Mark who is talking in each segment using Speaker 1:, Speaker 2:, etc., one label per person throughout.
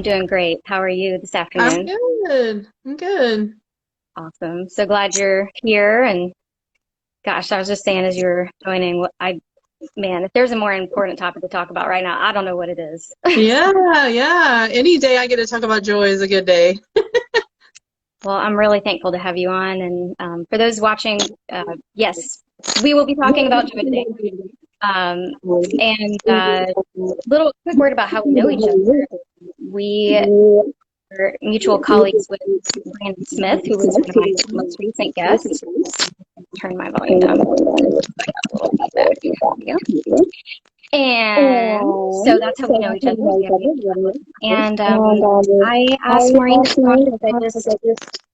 Speaker 1: doing great. How are you this
Speaker 2: I'm
Speaker 1: afternoon?
Speaker 2: good. I'm good.
Speaker 1: Awesome. So glad you're here. And gosh, I was just saying as you were joining, man, if there's a more important topic to talk about right now, I don't know what it is.
Speaker 2: Yeah, yeah. Any day I get to talk about joy is a good day.
Speaker 1: Well, I'm really thankful to have you on. And for those watching, yes, we will be talking about joy today. Um, and little quick word about how we know each other. We are mutual colleagues with Brandon Smith, who was one of my most recent guests. Turn my volume down a little feedback. There we go. And so that's how we know each other. We have mutual friends. And I asked Maureen to come on because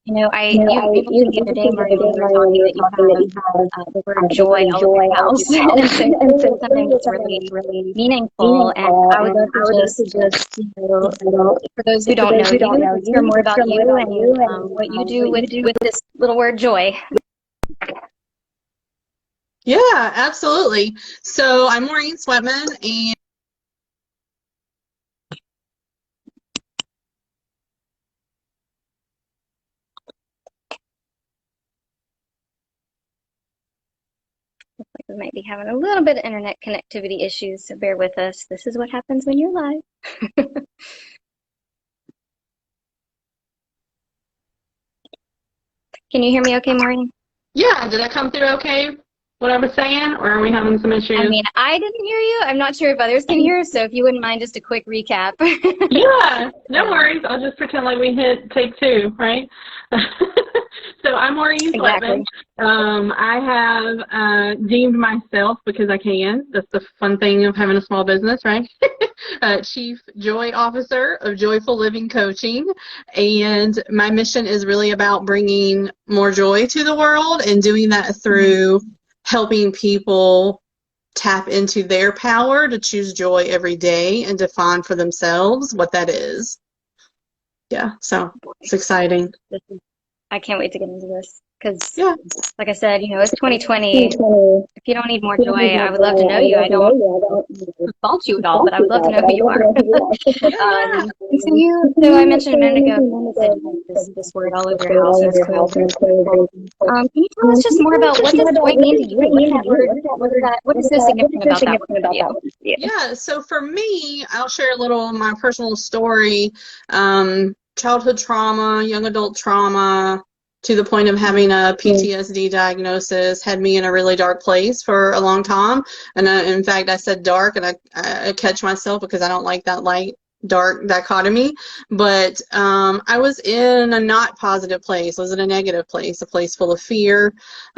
Speaker 1: you mentioned the other day, Maureen, when we were talking that you have the word joy all over your house. And so this is something that's really meaningful. And I would love to just, for those who don't know you, let's hear more about you and what you do with this little word joy.
Speaker 2: Yeah, absolutely. So I'm Maureen Sweatman, and
Speaker 1: We might be having a little bit of internet connectivity issues, so bear with us. This is what happens when you're live. Can you hear me okay, Maureen?
Speaker 2: yeah, did I come through okay? What I was saying, or are we having some
Speaker 1: I
Speaker 2: issues?
Speaker 1: mean, I didn't hear you. I'm not sure if others can hear, so if you wouldn't mind just a quick recap.
Speaker 2: Yeah, no
Speaker 1: Um,
Speaker 2: worries. I'll just pretend like we hit take two, right? So I'm Maureen Sweatman.
Speaker 1: exactly.
Speaker 2: I have deemed myself, because I can, that's the fun thing of having a small business, right? Chief Joy Officer of Joyful Living Coaching. And my mission is really about bringing more joy to the world and doing that through helping people tap into their power to choose joy every day and define for themselves what that is. Yeah, so it's exciting.
Speaker 1: This is, I can't wait to get into this because,
Speaker 2: Yeah.
Speaker 1: like I said, it's 2020. If you don't need more joy, I would love to know you. I don't fault you at all, but I would love to know who you are.
Speaker 2: Yeah,
Speaker 1: So I mentioned a minute ago, you said you have this word all over your house, and it's clearly very meaningful. Can you tell us just more about what does joy mean to you? What does that word, what is so significant about that word for you?
Speaker 2: yeah. So for me, I'll share a little of my personal story. Childhood trauma, young adult trauma, to the point of having a PTSD diagnosis, had me in a really dark place for a long time. And in fact, I said dark, and I catch myself because I don't like that light dark dichotomy. But I was in a not positive place. I was in a negative place, a place full of fear.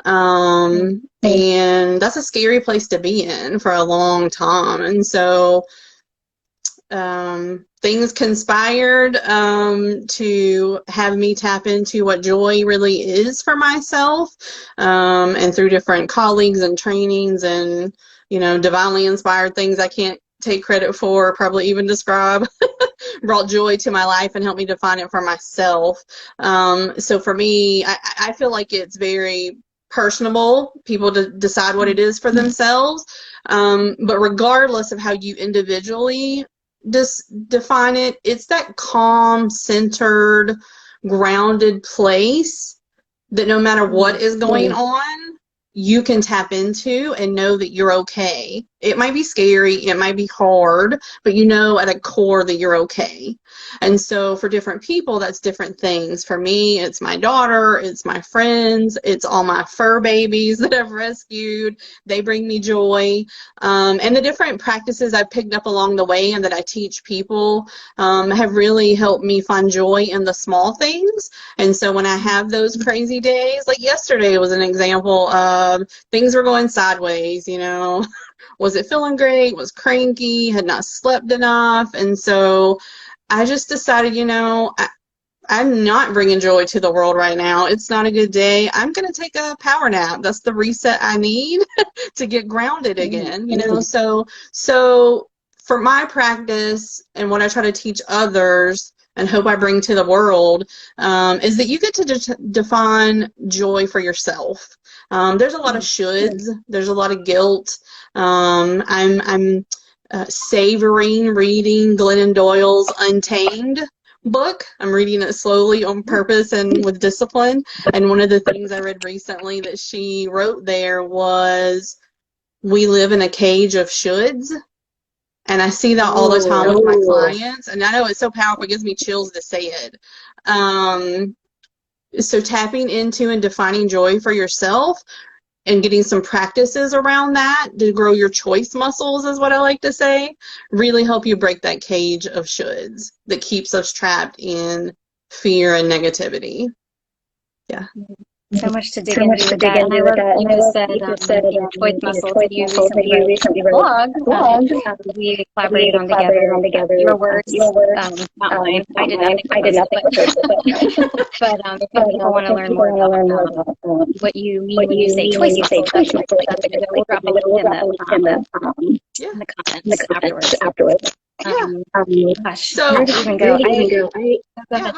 Speaker 2: And that's a scary place to be in for a long time. And so things conspired to have me tap into what joy really is for myself, and through different colleagues and trainings and divinely inspired things I can't take credit for or probably even describe, brought joy to my life and helped me define it for myself. So for me, I feel like it's very personable, people to decide what it is for themselves. But regardless of how you individually define it, it's that calm, centered, grounded place that no matter what is going on, you can tap into and know that you're okay. It might be scary, it might be hard, but you know at a core that you're okay. And so for different people, that's different things. For me, it's my daughter, it's my friends, it's all my fur babies that I've rescued. They bring me joy. And the different practices I've picked up along the way and that I teach people have really helped me find joy in the small things. And so when I have those crazy days, like yesterday was an example of things were going sideways, wasn't feeling great, was cranky, had not slept enough. And so I just decided, I'm not bringing joy to the world right now. It's not a good day. I'm going to take a power nap. That's the reset I need to get grounded again, So for my practice and what I try to teach others and hope I bring to the world, is that you get to define joy for yourself. There's a lot of shoulds. There's a lot of guilt. I'm savoring reading Glennon Doyle's Untamed book. I'm reading it slowly on purpose and with discipline. And one of the things I read recently that she wrote there was, we live in a cage of shoulds. And I see that all the time with my clients. And I know it's so powerful, it gives me chills to say it. So tapping into and defining joy for yourself and getting some practices around that to grow your choice muscles, is what I like to say, really help you break that cage of shoulds that keeps us trapped in fear and negativity. Yeah.
Speaker 1: So much to dig into with that. And I love that you just said choice muscles that you recently wrote a blog. We collaborated on together. Your words, not mine. I did not think but if people want to learn more about what you mean when you say choice muscles, we'll drop a link in the comments afterwards. Gosh,
Speaker 2: so
Speaker 1: where did we even go?
Speaker 2: Go ahead.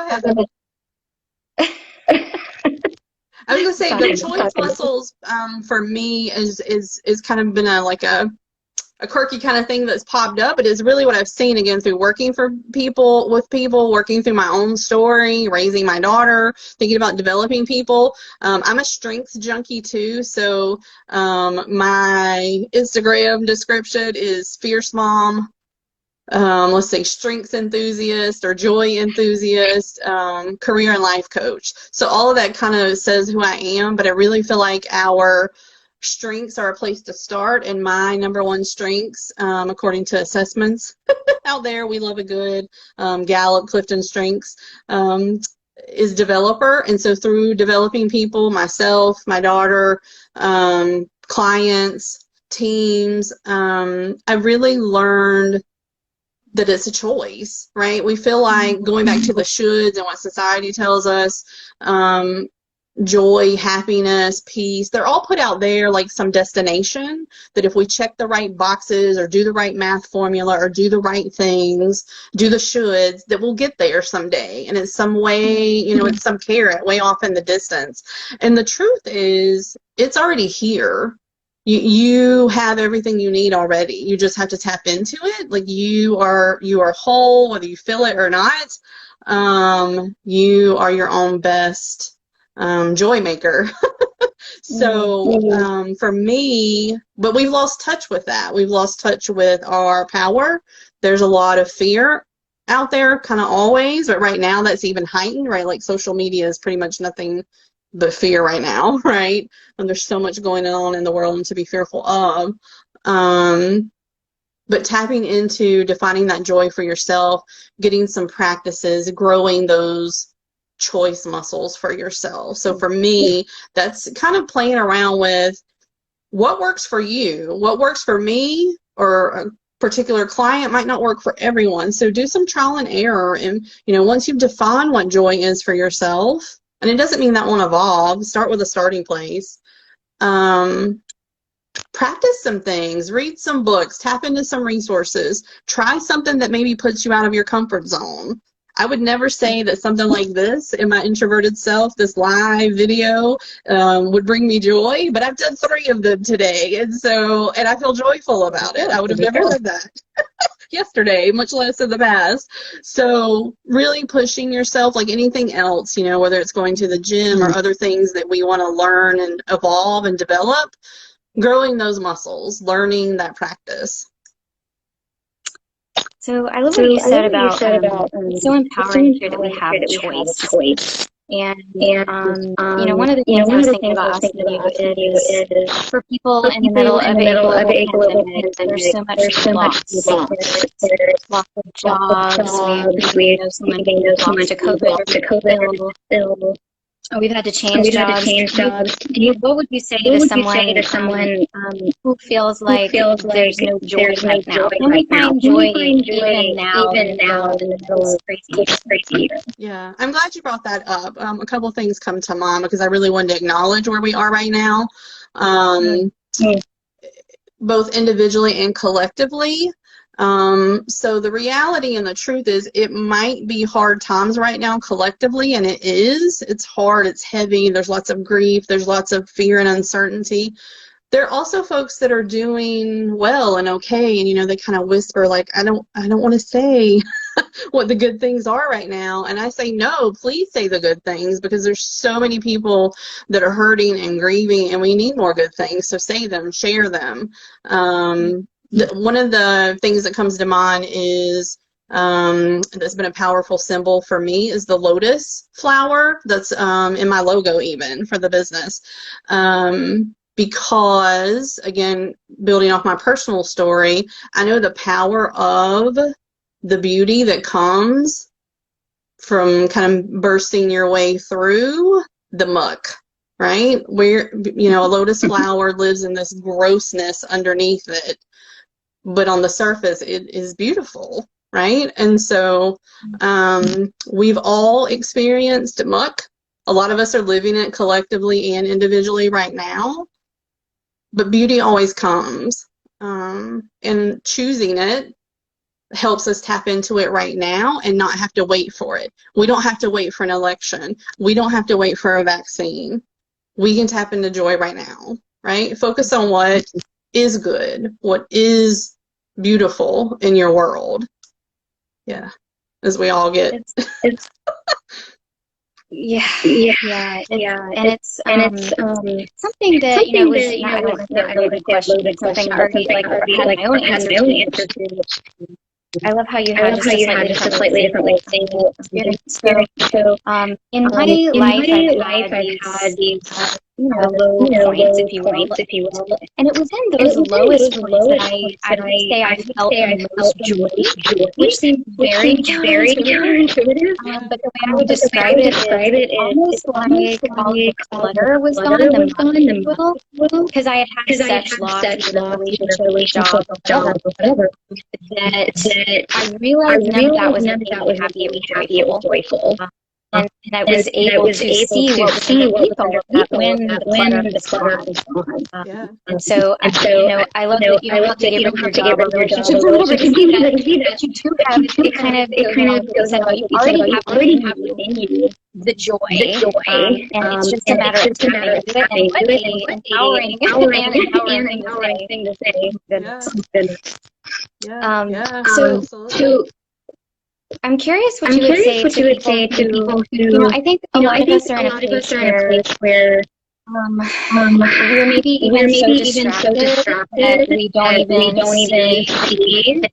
Speaker 2: I was gonna say the choice muscles for me is kind of been a quirky kind of thing that's popped up. It is really what I've seen, again, through working with people, working through my own story, raising my daughter, thinking about developing people. I'm a strengths junkie too, so my Instagram description is fierce mom. Let's say strengths enthusiast or joy enthusiast, career and life coach. So all of that kind of says who I am, but I really feel like our strengths are a place to start, and my number one strengths, according to assessments out there, we love a good Gallup, Clifton Strengths, is developer. And so through developing people, myself, my daughter, clients, teams, I really learned that it's a choice, right? We feel like, going back to the shoulds and what society tells us, joy, happiness, peace, they're all put out there like some destination that if we check the right boxes or do the right math formula or do the right things, do the shoulds, that we'll get there someday. And in some way, it's some carrot way off in the distance. And the truth is, it's already here. You have everything you need already. You just have to tap into it. Like you are whole, whether you feel it or not. You are your own best joy maker. So for me, but we've lost touch with that. We've lost touch with our power. There's a lot of fear out there, kind of always, but right now that's even heightened, right? Like social media is pretty much nothing but fear right now, right? And there's so much going on in the world to be fearful of. But tapping into defining that joy for yourself, getting some practices, growing those choice muscles for yourself. So for me, that's kind of playing around with what works for you. What works for me or a particular client might not work for everyone. So do some trial and error. And, once you've defined what joy is for yourself, and it doesn't mean that won't evolve, start with a starting place. Practice some things, read some books, tap into some resources, try something that maybe puts you out of your comfort zone. I would never say that something like this in my introverted self, this live video, would bring me joy, but I've done 3 of them today, and I feel joyful about it. I would have never said that yesterday, much less in the past. So really pushing yourself, like anything else, whether it's going to the gym or other things that we want to learn and evolve and develop, growing those muscles, learning that practice.
Speaker 1: So I love what you said about it's so empowering here that we have choice. And one of the things I was thinking about asking you is for people in the middle of a global pandemic, there's so much loss. There's loss of jobs. We know someone lost to COVID. We've had to change jobs. What would you say to someone who feels like there's no joy right now? Can we find joy even now in the middle of crazy?
Speaker 2: Yeah, I'm glad you brought that up. A couple of things come to mind because I really wanted to acknowledge where we are right now, both individually and collectively. So the reality and the truth is it might be hard times right now collectively, and it's hard, it's heavy, there's lots of grief, there's lots of fear and uncertainty. there are also folks that are doing well and okay, and they kind of whisper like, I don't want to say what the good things are right now. And I say, no, please say the good things, because there's so many people that are hurting and grieving, and we need more good things. So say them, share them. One of the things that comes to mind is that's been a powerful symbol for me is the lotus flower that's in my logo even for the business. Because, again, building off my personal story, I know the power of the beauty that comes from kind of bursting your way through the muck, right? Where, a lotus flower lives in this grossness underneath it, but on the surface, it is beautiful, right? And so we've all experienced muck. A lot of us are living it collectively and individually right now. But beauty always comes, and choosing it helps us tap into it right now and not have to wait for it. We don't have to wait for an election. We don't have to wait for a vaccine. We can tap into joy right now, right? Focus on what is good, what is beautiful in your world. Yeah, as we all get.
Speaker 1: It's Yeah, and it's something that I don't know if that loaded question. It's something I already had my own answer to. I love how you had just a slightly different way of saying it. So, in my life, I've had these low points, if you will, and it was in those lowest points that I would say I felt the most joy, which seems very counterintuitive. But the way I would describe it is almost like all the clutter was gone, the muck, because I had such loss in the relationship, job, whatever, that I realized none of that was happy. It was joyful. And I was able to see what was underneath all of that when the clutter was gone. And so, I love that you don't have to get rid of your job or relationship or whatever to see that you do have it kind of goes out. You already have within you the joy. And it's just a matter of tapping into it, and what an empowering thing to say. So I'm curious what you would say to people who, I think a lot of us are in a place where we're maybe even so distracted that we don't even see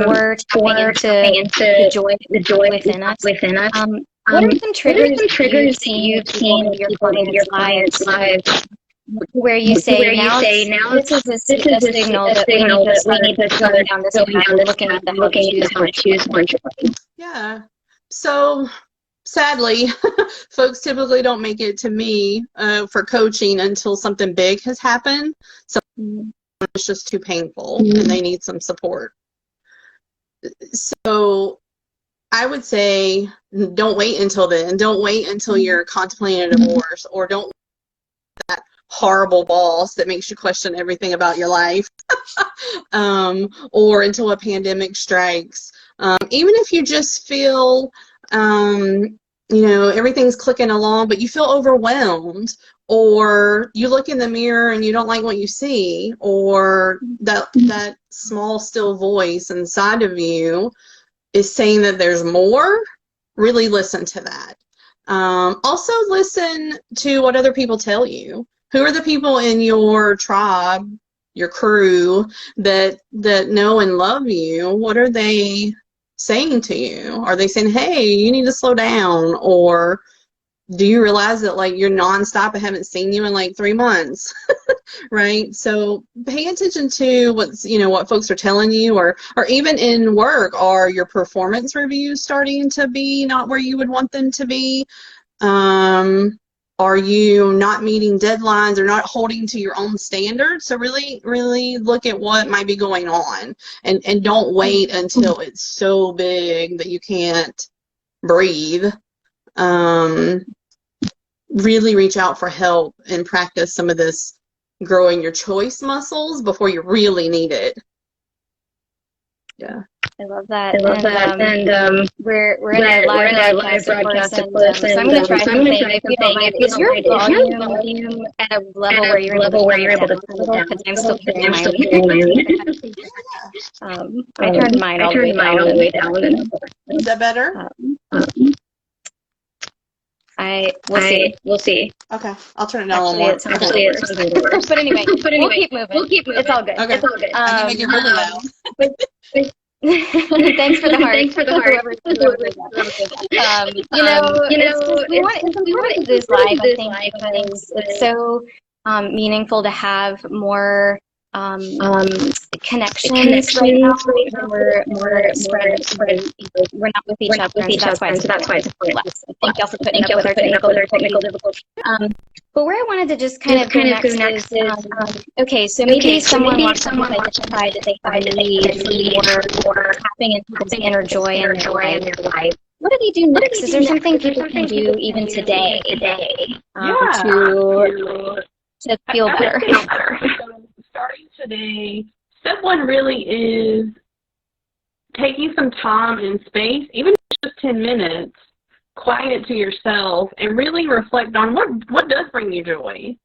Speaker 1: for tapping into the joy within us. What are some triggers that you've seen in your clients' lives where you say, now this is a signal that we need to start going down this path, looking at how to choose one joy?
Speaker 2: Yeah. So sadly, folks typically don't make it to me for coaching until something big has happened. So it's just too painful and they need some support. So I would say, don't wait until then. Don't wait until you're contemplating a divorce, or don't that horrible boss that makes you question everything about your life, or until a pandemic strikes. Even if you just feel, everything's clicking along, but you feel overwhelmed, or you look in the mirror and you don't like what you see, or that small, still voice inside of you is saying that there's more, really listen to that. Also listen to what other people tell you. Who are the people in your tribe, your crew, that know and love you? What are they saying to you? Are they saying, hey, you need to slow down? Or do you realize that, like, you're nonstop? I haven't seen you in like 3 months, right? So pay attention to what folks are telling you, or even in work, are your performance reviews starting to be not where you would want them to be? Are you not meeting deadlines or not holding to your own standards? So really, really look at what might be going on, and don't wait until it's so big that you can't breathe. Really reach out for help and practice some of this growing your choice muscles before you really need it. Yeah.
Speaker 1: I love that.
Speaker 3: I love that. And
Speaker 1: we're in a live broadcast, of course, and so I'm going to try something. If you don't mind, is your volume at a level where you're able to turn it down a little? Because I'm still hearing my own. I turned mine all the way down.
Speaker 2: Is that better?
Speaker 1: We'll see.
Speaker 2: Okay, I'll turn it down a little more.
Speaker 1: Actually, it sounds a little worse. But anyway, we'll keep moving. It's all good.
Speaker 2: Okay.
Speaker 1: It's all good.
Speaker 2: I can make it really loud.
Speaker 1: Thanks for the heart. We want to do this live, I think, because it's so meaningful to have more connections right now. We're spread. We're not with each other, and so that's why it's important. Thank you all for putting up with our technical difficulties. But where I wanted to just kind of go next is okay. So maybe someone wants to identify that they have a need or tapping into this inner joy in their life. What do they do next? Is there something people can do even today to feel better?
Speaker 2: Starting today, step one really is taking some time and space, even just 10 minutes, quiet to yourself, and really reflect on what does bring you joy,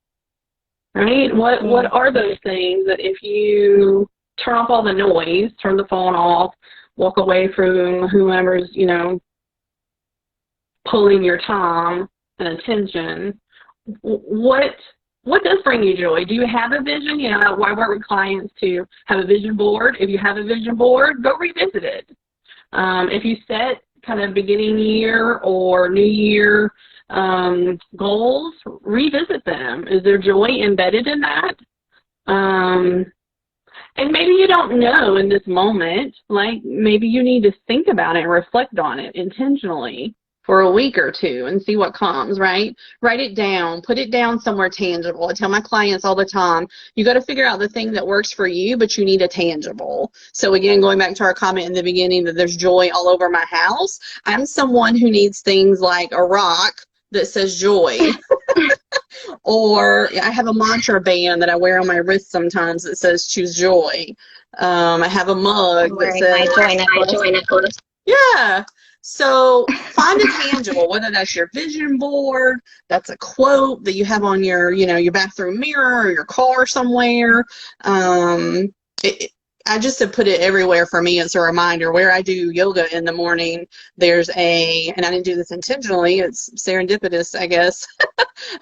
Speaker 2: right? What are those things that if you turn off all the noise, turn the phone off, walk away from whomever's, pulling your time and attention, what does bring you joy? Do you have a vision? I work with clients to have a vision board. If you have a vision board, go revisit it. If you set kind of beginning year or new year goals, revisit them. Is there joy embedded in that? And maybe you don't know in this moment, like maybe you need to think about it and reflect on it intentionally for a week or two and see what comes, right? Write it down, put it down somewhere tangible. I tell my clients all the time, you got to figure out the thing that works for you, but you need a tangible. So again, going back to our comment in the beginning that there's joy all over my house, I'm someone who needs things like a rock that says joy. Or I have a mantra band that I wear on my wrist sometimes that says choose joy. I have a mug that says joy necklace. Yeah. So find a tangible, whether that's your vision board, that's a quote that you have on your, your bathroom mirror or your car somewhere. I just have put it everywhere for me as a reminder. Where I do yoga in the morning, there's and I didn't do this intentionally, it's serendipitous, I guess.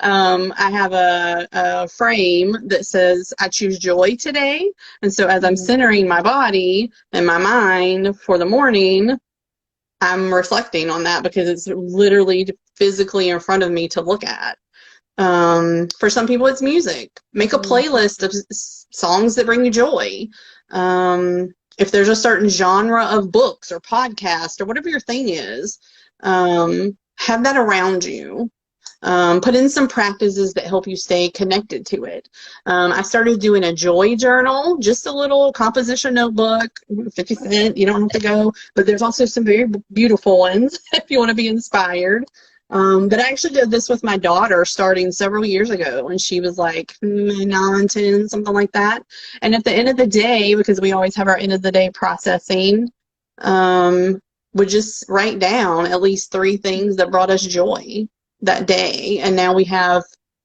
Speaker 2: I have a frame that says, I choose joy today. And so as I'm centering my body and my mind for the morning, I'm reflecting on that because it's literally physically in front of me to look at. For some people, it's music. Make a playlist of songs that bring you joy. If there's a certain genre of books or podcast or whatever your thing is, have that around you. Put in some practices that help you stay connected to it. I started doing a joy journal, just a little composition notebook, 50 cents, you don't have to go, but there's also some very beautiful ones if you want to be inspired. But I actually did this with my daughter starting several years ago, and she was like 9, 10, something like that. And at the end of the day, because we always have our end of the day processing, would just write down at least 3 things that brought us joy that day. And now we have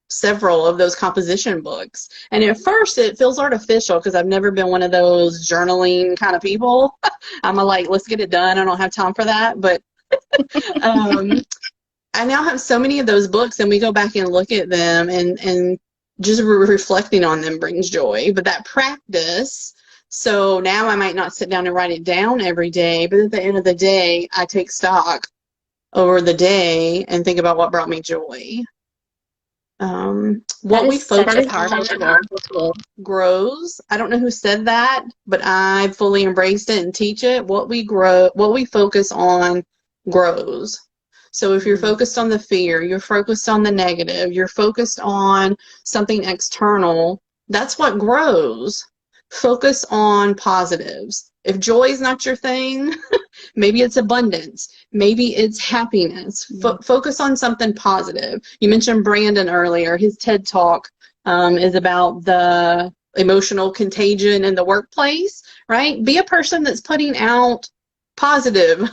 Speaker 2: several of those composition books. And at first it feels artificial because I've never been one of those journaling kind of people. I'm like, let's get it done. I don't have time for that. But I now have so many of those books, and we go back and look at them, and just reflecting on them brings joy. But that practice, so now I might not sit down and write it down every day, but at the end of the day, I take stock over the day and think about what brought me joy. What we focus on grows. I don't know who said that, but I fully embraced it and teach it. What we focus on grows. So if you're focused on the fear, you're focused on the negative, you're focused on something external, that's what grows. Focus on positives. If joy is not your thing, maybe it's abundance. Maybe it's happiness. Focus on something positive. You mentioned Brandon earlier. His TED Talk is about the emotional contagion in the workplace, right? Be a person that's putting out positive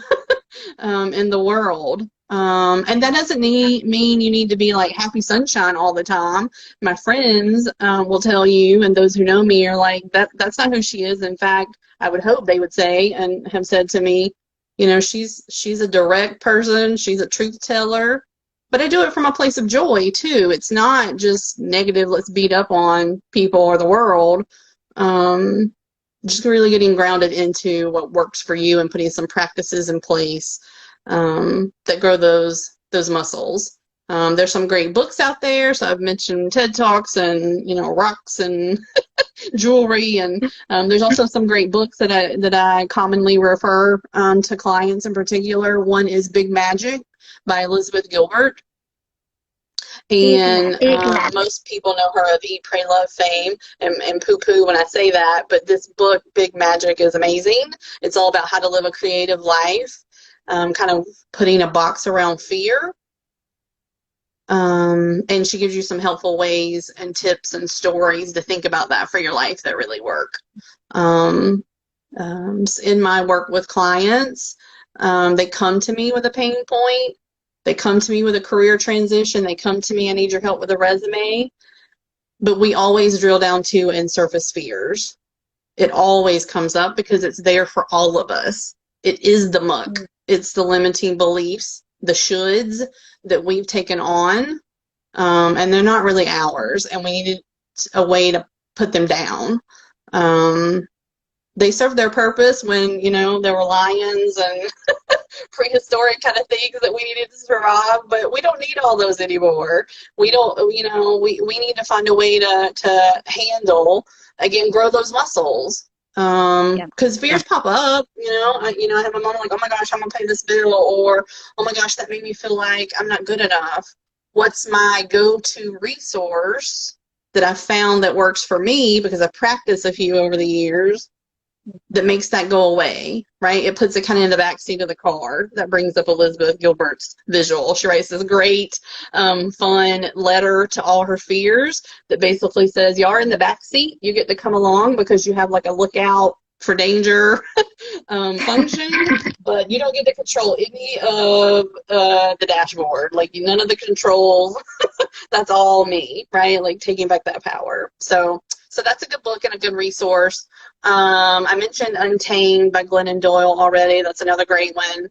Speaker 2: in the world. And that doesn't mean you need to be like happy sunshine all the time. My friends will tell you, and those who know me are like, that's not who she is. In fact, I would hope they would say and have said to me, you know, she's a direct person, she's a truth teller. But I do it from a place of joy too. It's not just negative, let's beat up on people or the world. Just really getting grounded into what works for you and putting some practices in place that grow those muscles. There's some great books out there. So I've mentioned TED Talks and, you know, rocks and jewelry, and there's also some great books that I commonly refer to clients in particular. One is Big Magic by Elizabeth Gilbert. And most people know her of Eat, Pray, Love fame, and poo-poo when I say that, but this book, Big Magic, is amazing. It's all about how to live a creative life, kind of putting a box around fear. And she gives you some helpful ways and tips and stories to think about that for your life that really work. In my work with clients, they come to me with a pain point. They come to me with a career transition. They come to me, I need your help with a resume. But we always drill down to and surface fears. It always comes up because it's there for all of us. It is the muck. It's the limiting beliefs, the shoulds that we've taken on, and they're not really ours, and we needed a way to put them down. They served their purpose when, you know, there were lions and prehistoric kind of things that we needed to survive, but we don't need all those anymore. We don't, you know, we need to find a way to handle, again, grow those muscles. Because fears pop up, I have a moment like, oh my gosh, I'm gonna pay this bill, or oh my gosh, that made me feel like I'm not good enough. What's my go-to resource that I've found that works for me, because I've practiced a few over the years, that makes that go away, right? It puts it kind of in the back seat of the car. That brings up Elizabeth Gilbert's visual. She writes this great, fun letter to all her fears that basically says, you are in the back seat. You get to come along because you have like a lookout for danger function, but you don't get to control any of the dashboard. Like, none of the controls. That's all me, right? Like, taking back that power. So that's a good book and a good resource. I mentioned Untamed by Glennon Doyle already. That's another great one.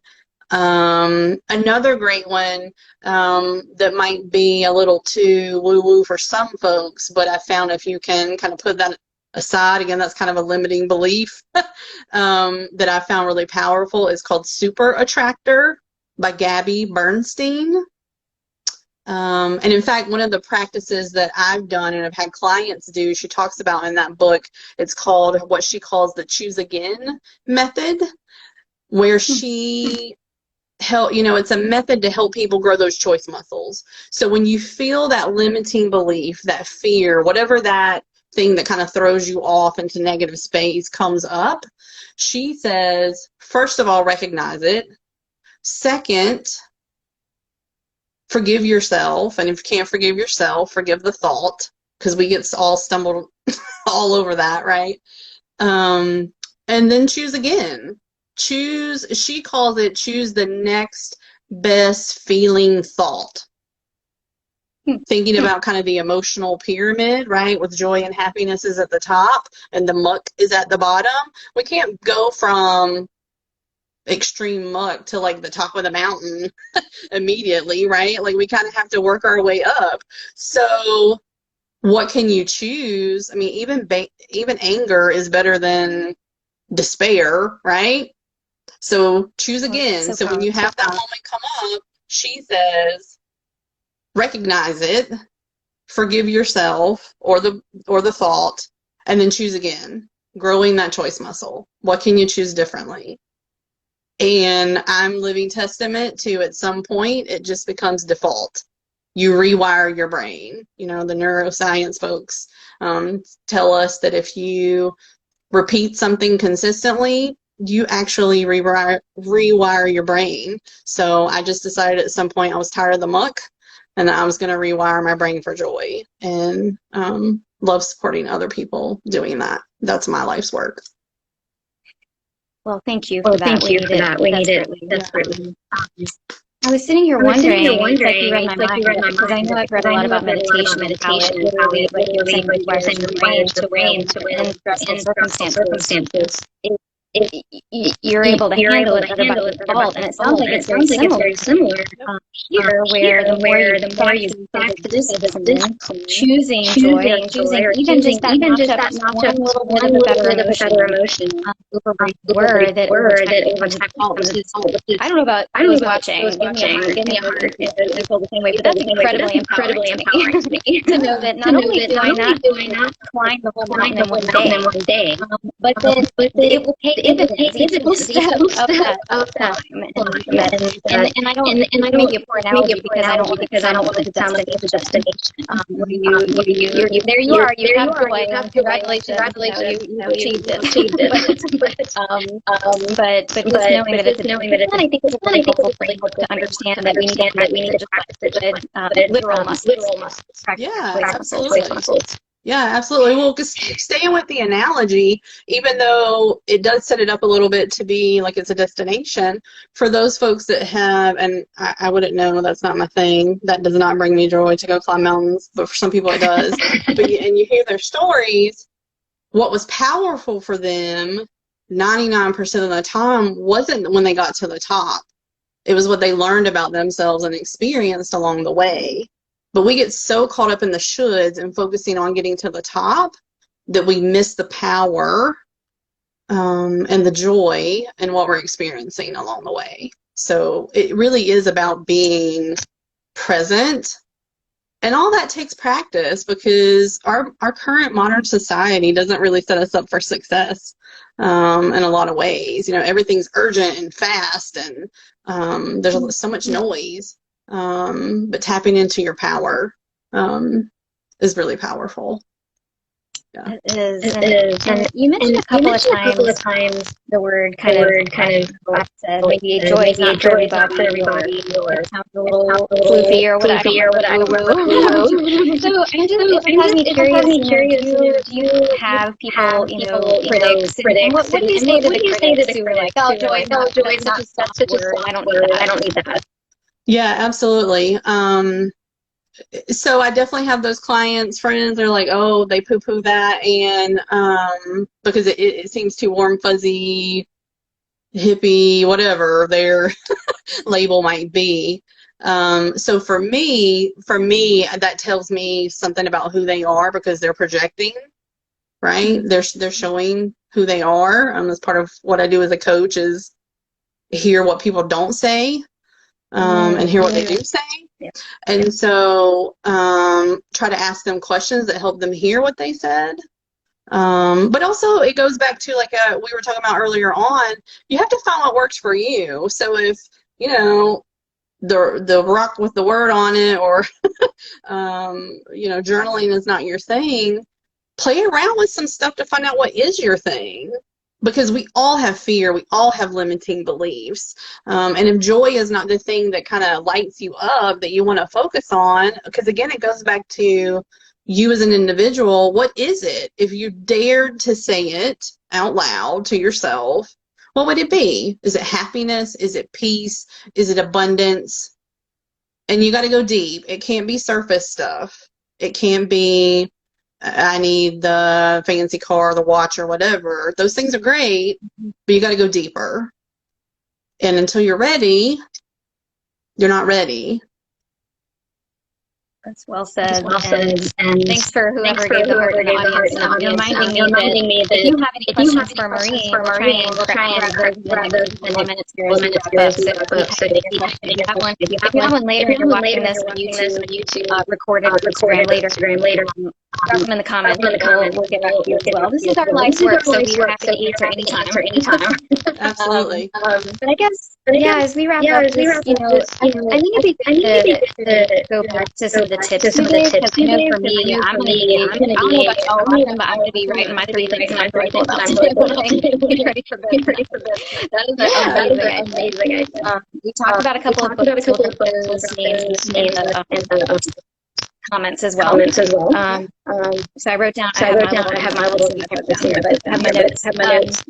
Speaker 2: Another great one that might be a little too woo-woo for some folks, but I found if you can kind of put that aside, again, that's kind of a limiting belief, that I found really powerful, is called Super Attractor by Gabby Bernstein. And in fact, one of the practices that I've done and I've had clients do, she talks about in that book, it's called what she calls the Choose Again method, where she it's a method to help people grow those choice muscles. So when you feel that limiting belief, that fear, whatever that thing that kind of throws you off into negative space comes up, she says, first of all, recognize it. Second, forgive yourself, and if you can't forgive yourself, forgive the thought, because we get all stumbled all over that, right? And then choose again. She calls it, choose the next best feeling thought. Thinking about kind of the emotional pyramid, right? With joy and happiness is at the top and the muck is at the bottom. We can't go from extreme muck to like the top of the mountain immediately, right? Like, we kind of have to work our way up. So what can you choose? I mean, even anger is better than despair, right? So choose again. So when you have that moment come up, she says, recognize it, forgive yourself or the thought, and then choose again. Growing that choice muscle. What can you choose differently? And I'm living testament to, at some point, it just becomes default. You rewire your brain. The neuroscience folks tell us that if you repeat something consistently, you actually rewire your brain. So I just decided at some point I was tired of the muck, and I was going to rewire my brain for joy, and love supporting other people doing that. That's my life's work.
Speaker 1: Well, thank you for that. We need it desperately. I was sitting here wondering, it's like you read my mind, because I know I've read a lot about meditation and how it literally, like you were saying, requires the brain to win in stressful circumstances. You're able to handle it better by default, and it sounds like it's very similar here, where the more you practice discipline, choosing joy, or choosing even just that notch up one little bit of a better emotion over were that over time becomes default. I don't know about those watching. Give me a heart. It feel the same way, but that's incredibly empowering to me to know that not only do I not climb the whole mountain in one day, but that it will take each step of that time. And I don't make it a poor analogy because I don't want it to sound like it's a destination. There you are. You have joy. Congratulations. You achieved it. But just knowing that it's a I think it's really helpful to understand that we need to practice it. Literal muscles.
Speaker 2: Yeah, absolutely. Yeah, absolutely. Well, staying with the analogy, even though it does set it up a little bit to be like it's a destination, for those folks that have, and I wouldn't know, that's not my thing. That does not bring me joy to go climb mountains, but for some people it does. And you hear their stories, what was powerful for them 99% of the time wasn't when they got to the top. It was what they learned about themselves and experienced along the way. But we get so caught up in the shoulds and focusing on getting to the top that we miss the power and the joy in what we're experiencing along the way. So it really is about being present. And all that takes practice, because our current modern society doesn't really set us up for success in a lot of ways. Everything's urgent and fast, and there's so much noise. But tapping into your power is really powerful. Yeah.
Speaker 1: It is. And you mentioned a couple of times the word kind of said maybe joy is not for everybody, or it sounds a little floofy or whatever. So it has me curious. Do you have people, critics? And what do you say to the critics who are like, oh, joy is not such a word. I don't need that.
Speaker 2: Yeah, absolutely. So I definitely have those clients, friends, they're like, oh, they poo-poo that, and because it seems too warm, fuzzy, hippie, whatever their label might be. So for me, that tells me something about who they are, because they're projecting, right? They're showing who they are. As part of what I do as a coach is hear what people don't say. And hear what they do say. Yeah. And so try to ask them questions that help them hear what they said. But also it goes back to like we were talking about earlier on, you have to find what works for you. So if, the rock with the word on it, or, journaling is not your thing, play around with some stuff to find out what is your thing. Because we all have fear, we all have limiting beliefs. And if joy is not the thing that kind of lights you up, that you want to focus on, because again, it goes back to you as an individual, what is it? If you dared to say it out loud to yourself, what would it be? Is it happiness? Is it peace? Is it abundance? And you got to go deep. It can't be surface stuff. It can't be, I need the fancy car, the watch, or whatever. Those things are great, but you got to go deeper. And until you're ready, you're not ready.
Speaker 1: That's well said. And thanks for whoever gave the heart in the audience. Reminding me that if you have any questions for Marie, we'll try and grab those in a minute here as we wrap up. So if you have one later, if you're watching this on YouTube, recorded on Instagram later, drop them in the comments. We'll get back to you as well. This is our life's work, so we are happy to answer anytime.
Speaker 2: Absolutely.
Speaker 1: But I guess, as we wrap up, I think it'd be good to go back to some of the tips, because I know for me, I don't know about y'all watching, but I'm going to be writing my 3 things I'm grateful about today. Be ready for this. That is amazing. We talked about a couple of books. We'll put those names in the comments as well. So I wrote down. I have my little notes.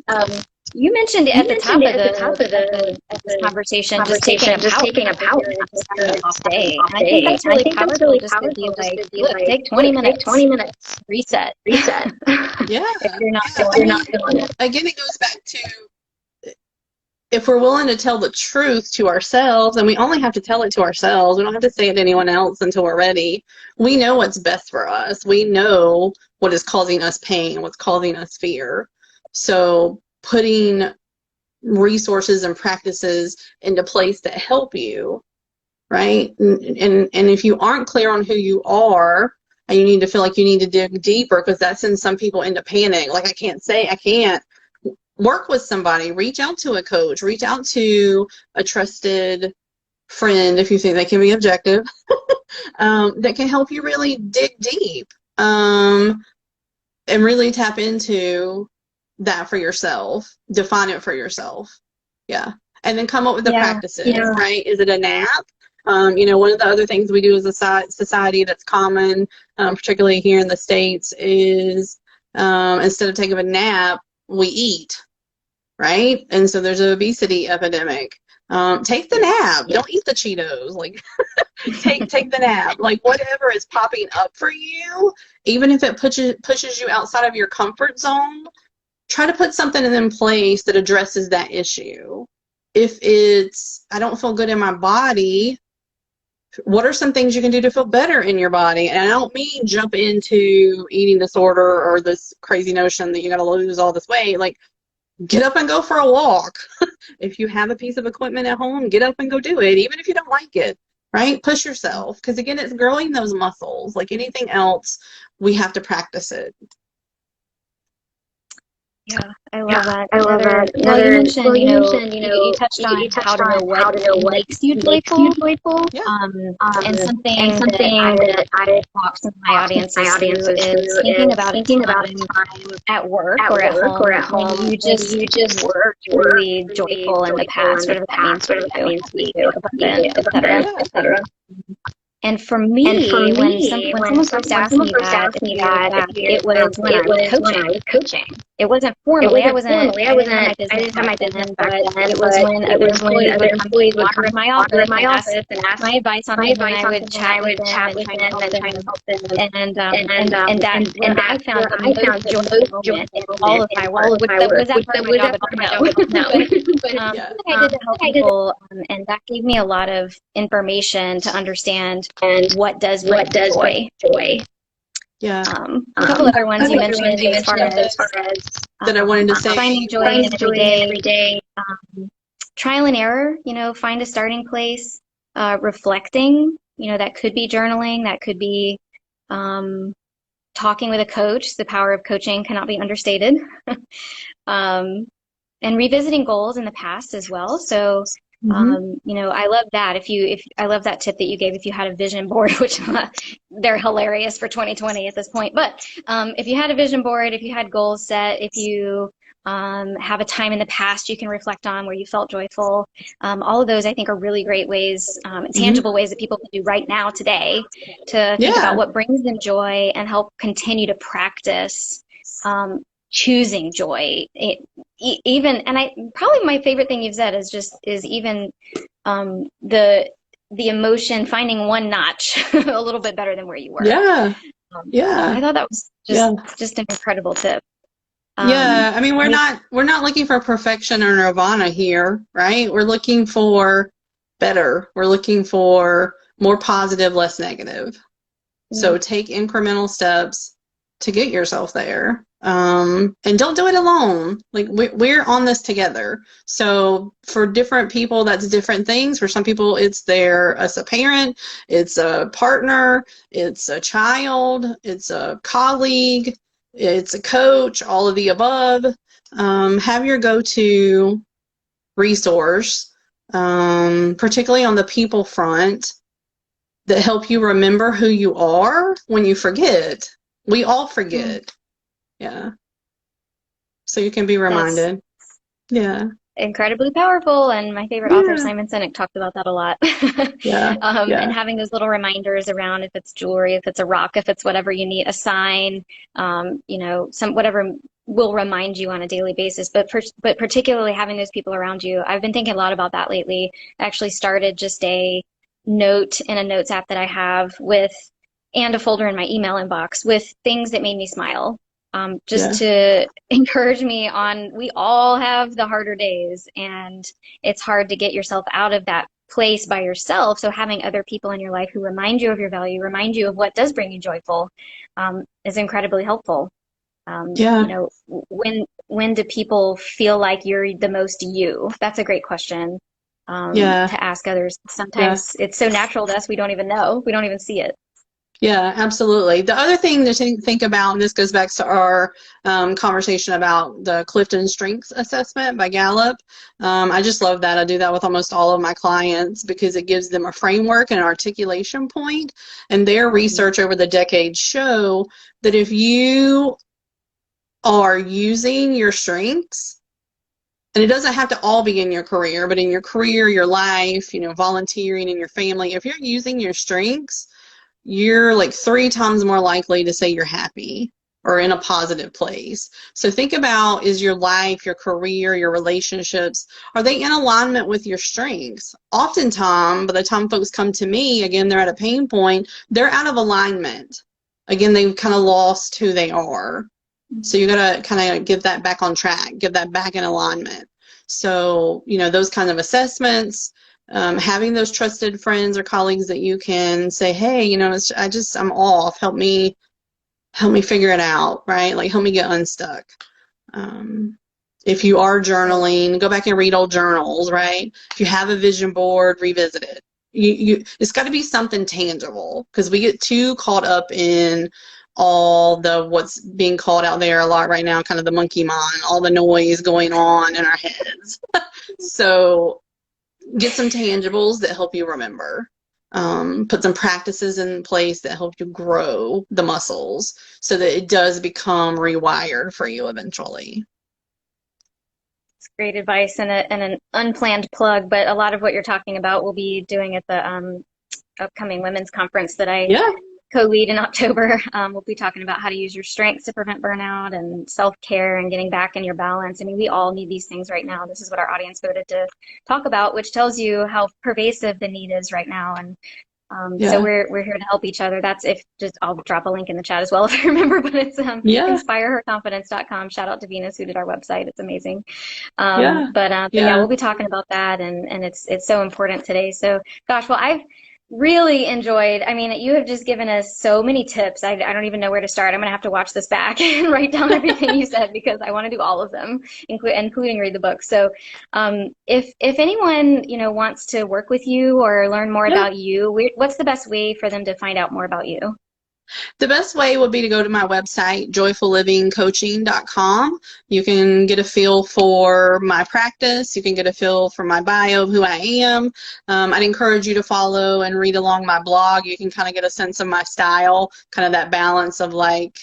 Speaker 1: You mentioned at the top of this conversation, just taking a power off day. And I think that's really powerful just to be like, look, take 20 minutes, reset.
Speaker 2: Yeah.
Speaker 1: If you're not feeling it.
Speaker 2: Again, it goes back to, if we're willing to tell the truth to ourselves, and we only have to tell it to ourselves, we don't have to say it to anyone else until we're ready. We know what's best for us. We know what is causing us pain, what's causing us fear. So putting resources and practices into place that help you, right? And if you aren't clear on who you are, and you need to feel like you need to dig deeper, because that sends some people into panic. Like, I can't. Work with somebody, reach out to a coach, reach out to a trusted friend if you think they can be objective, that can help you really dig deep, and really tap into that for yourself, define it for yourself. Yeah. And then come up with the practices, right? Is it a nap? One of the other things we do as a society that's common, particularly here in the States, is instead of taking a nap, we eat, right? And so there's an obesity epidemic. Take the nap. Don't eat the Cheetos. Like, take the nap. Like, whatever is popping up for you, even if it pushes you outside of your comfort zone, try to put something in place that addresses that issue. If it's, I don't feel good in my body, what are some things you can do to feel better in your body? And I don't mean jump into eating disorder or this crazy notion that you got to lose all this weight. Like, get up and go for a walk. If you have a piece of equipment at home, get up and go do it, even if you don't like it, right? Push yourself, because again, it's growing those muscles. Like anything else, we have to practice it.
Speaker 1: Yeah, I love that. Well, you mentioned, you touched on how to know what makes you joyful.
Speaker 2: Yeah.
Speaker 1: And something that I talk to my audiences is thinking about a time at work or at home when you just were truly joyful in the past, whatever that means for you, abundant, et cetera. And for me, when someone first asked me that, it was when I was coaching. It wasn't formally. I didn't have my business back then. It was when other employees would come to my office and ask my advice on things, and I would chat with them and try to help them. And that I found the most joyful moment in all of my work. Was that part of my job? No. But I did to help people, and that gave me a lot of information to understand what does bring joy.
Speaker 2: Yeah.
Speaker 1: A couple other ones you mentioned as far as
Speaker 2: that I wanted to say.
Speaker 1: Finding joy in every day. Trial and error, find a starting place. Reflecting, that could be journaling, that could be talking with a coach. The power of coaching cannot be understated. And revisiting goals in the past as well. So I love that. I love that tip that you gave. If you had a vision board, which they're hilarious for 2020 at this point, but if you had a vision board, if you had goals set, if you have a time in the past you can reflect on where you felt joyful, all of those I think are really great ways, tangible ways that people can do right now today to think about what brings them joy and help continue to practice choosing joy. Probably my favorite thing you've said is even the emotion, finding one notch a little bit better than where you were.
Speaker 2: Yeah.
Speaker 1: I thought that was just an incredible tip.
Speaker 2: I mean, we're not looking for perfection or nirvana here, right? We're looking for better. We're looking for more positive, less negative. So take incremental steps to get yourself there. And don't do it alone. Like, we're on this together. So for different people, that's different things. For some people, it's as a parent, it's a partner, it's a child, it's a colleague, it's a coach, all of the above. Have your go-to resource, particularly on the people front, that help you remember who you are when you forget. We all forget. Yeah. So you can be reminded.
Speaker 1: Incredibly powerful. And my favorite author, Simon Sinek, talked about that a lot. And having those little reminders around, if it's jewelry, if it's a rock, if it's whatever you need, a sign, whatever will remind you on a daily basis, but particularly having those people around you. I've been thinking a lot about that lately. I actually started just a note in a notes app that I have and a folder in my email inbox with things that made me smile. Just to encourage me on, we all have the harder days, and it's hard to get yourself out of that place by yourself. So having other people in your life who remind you of your value, remind you of what does bring you joyful, is incredibly helpful. You know, when do people feel like you're the most you? That's a great question to ask others. Sometimes it's so natural to us, we don't even know. We don't even see it.
Speaker 2: Yeah, absolutely. The other thing to think about, and this goes back to our conversation about the Clifton Strengths Assessment by Gallup. I just love that. I do that with almost all of my clients because it gives them a framework and an articulation point. And their research over the decades show that if you are using your strengths, and it doesn't have to all be in your career, but in your career, your life, you know, volunteering, in your family, if you're using your strengths, you're like 3 times more likely to say you're happy or in a positive place. So think about, is your life, your career, your relationships, are they in alignment with your strengths? Oftentimes, by the time folks come to me, again, they're at a pain point, they're out of alignment. Again, they've kind of lost who they are. So you got to kind of get that back on track, get that back in alignment. So, you know, those kind of assessments, having those trusted friends or colleagues that you can say, hey, you know, I'm off. Help me figure it out, right? Like, help me get unstuck. If you are journaling, go back and read old journals, right? If you have a vision board, revisit it. It's got to be something tangible, because we get too caught up in all the what's being called out there a lot right now, kind of the monkey mind, all the noise going on in our heads. So get some tangibles that help you remember. Put some practices in place that help you grow the muscles so that it does become rewired for you eventually.
Speaker 1: It's great advice and an unplanned plug, but a lot of what you're talking about we'll be doing at the upcoming women's conference that I co-lead in October. We'll be talking about how to use your strengths to prevent burnout and self-care and getting back in your balance. I mean, we all need these things right now. This is what our audience voted to talk about, which tells you how pervasive the need is right now. And so we're here to help each other. I'll drop a link in the chat as well if I remember, but it's inspireherconfidence.com. Shout out to Venus who did our website. It's amazing. But we'll be talking about that, and it's so important today. So gosh, well, I've really enjoyed, I mean, you have just given us so many tips. I don't even know where to start. I'm going to have to watch this back and write down everything you said, because I want to do all of them, including read the book. So if anyone, you know, wants to work with you or learn more about you, what's the best way for them to find out more about you?
Speaker 2: The best way would be to go to my website, joyfullivingcoaching.com. You can get a feel for my practice. You can get a feel for my bio of who I am. I'd encourage you to follow and read along my blog. You can kind of get a sense of my style, kind of that balance of like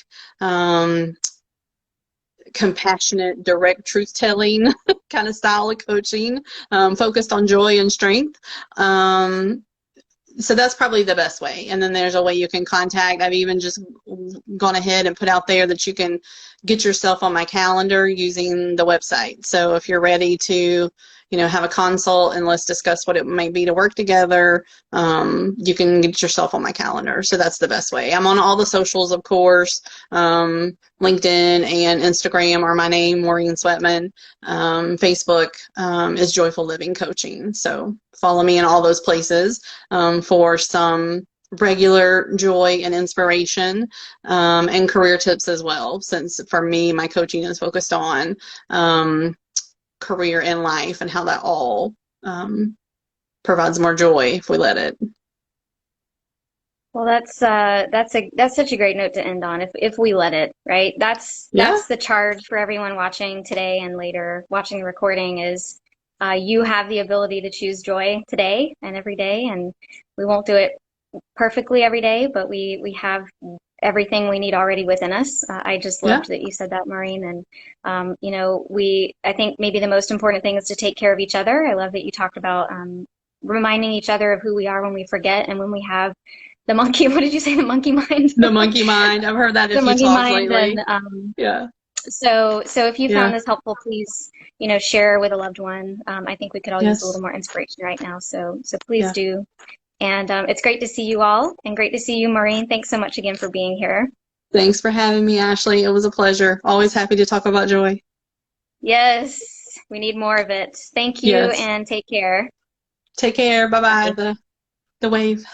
Speaker 2: compassionate, direct truth-telling kind of style of coaching, focused on joy and strength. So that's probably the best way. And then there's a way you can contact. I've even just gone ahead and put out there that you can get yourself on my calendar using the website. So if you're ready to, you know, have a consult and let's discuss what it might be to work together, you can get yourself on my calendar. So that's the best way. I'm on all the socials, of course. LinkedIn and Instagram are my name, Maureen Sweatman. Facebook is Joyful Living Coaching. So follow me in all those places for some regular joy and inspiration, and career tips as well, since for me, my coaching is focused on career and life and how that all provides more joy if we let it.
Speaker 1: Well, that's such a great note to end on. If we let it, right? That's the charge for everyone watching today and later watching the recording is you have the ability to choose joy today and every day, and we won't do it perfectly every day, but we have everything we need already within us. I just loved that you said that, Maureen. And, you know, I think maybe the most important thing is to take care of each other. I love that you talked about reminding each other of who we are when we forget and when we have the monkey, what did you say, the monkey mind?
Speaker 2: The monkey mind. I've heard that a few times lately.
Speaker 1: And, So if you found
Speaker 2: Yeah.
Speaker 1: this helpful, please, share with a loved one. I think we could all use a
Speaker 2: Yes.
Speaker 1: little more inspiration right now. So please
Speaker 2: Yeah.
Speaker 1: do. And it's great to see you all, and great to see you, Maureen. Thanks so much again for being here.
Speaker 2: Thanks for having me, Ashley. It was a pleasure. Always happy to talk about joy.
Speaker 1: Yes, we need more of it. Thank you,
Speaker 2: Yes.
Speaker 1: and take care.
Speaker 2: Take care. Bye bye.
Speaker 1: Bye.
Speaker 2: The wave.